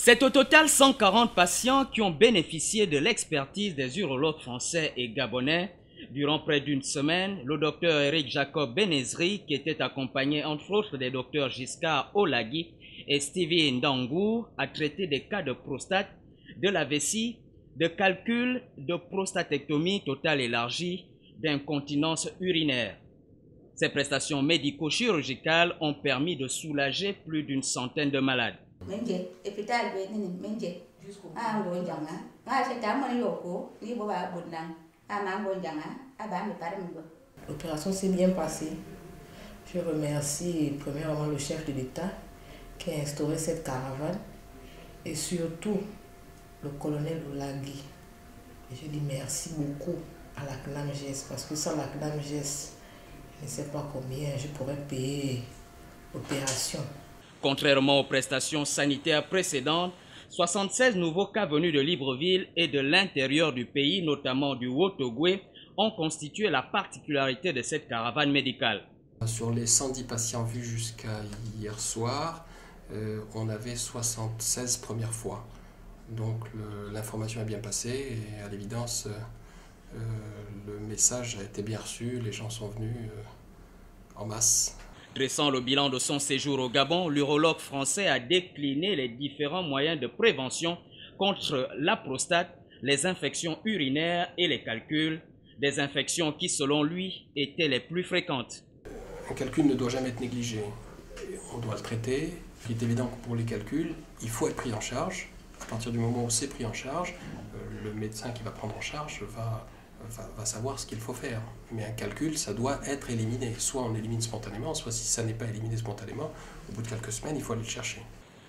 C'est au total 140 patients qui ont bénéficié de l'expertise des urologues français et gabonais. Durant près d'une semaine, le docteur Eric Jacob Benezri, qui était accompagné entre autres des docteurs Giscard Olagui et Stevie Ndangour, a traité des cas de prostate, de la vessie, de calcul, de prostatectomie totale élargie, d'incontinence urinaire. Ces prestations médico-chirurgicales ont permis de soulager plus d'une centaine de malades. L'opération s'est bien passée. Je remercie premièrement le chef de l'État qui a instauré cette caravane et surtout le colonel Olagui. Je dis merci beaucoup à la CNAMGES parce que sans la CNAMGES, je ne sais pas combien je pourrais payer l'opération. Contrairement aux prestations sanitaires précédentes, 76 nouveaux cas venus de Libreville et de l'intérieur du pays, notamment du Haut-Ogooué, ont constitué la particularité de cette caravane médicale. Sur les 110 patients vus jusqu'à hier soir, on avait 76 premières fois. Donc l'information est bien passée et à l'évidence, le message a été bien reçu, les gens sont venus en masse. Dressant le bilan de son séjour au Gabon, l'urologue français a décliné les différents moyens de prévention contre la prostate, les infections urinaires et les calculs, des infections qui, selon lui, étaient les plus fréquentes. Un calcul ne doit jamais être négligé. On doit le traiter. Il est évident que pour les calculs, il faut être pris en charge. À partir du moment où c'est pris en charge, le médecin qui va prendre en charge va savoir ce qu'il faut faire. Mais un calcul, ça doit être éliminé. Soit on élimine spontanément, soit si ça n'est pas éliminé spontanément, au bout de quelques semaines, il faut aller le chercher.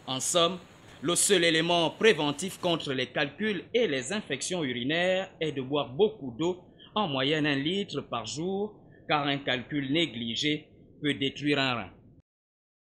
En somme, le seul élément préventif contre les calculs et les infections urinaires est de boire beaucoup d'eau, en moyenne 1 litre par jour, car un calcul négligé peut détruire un rein.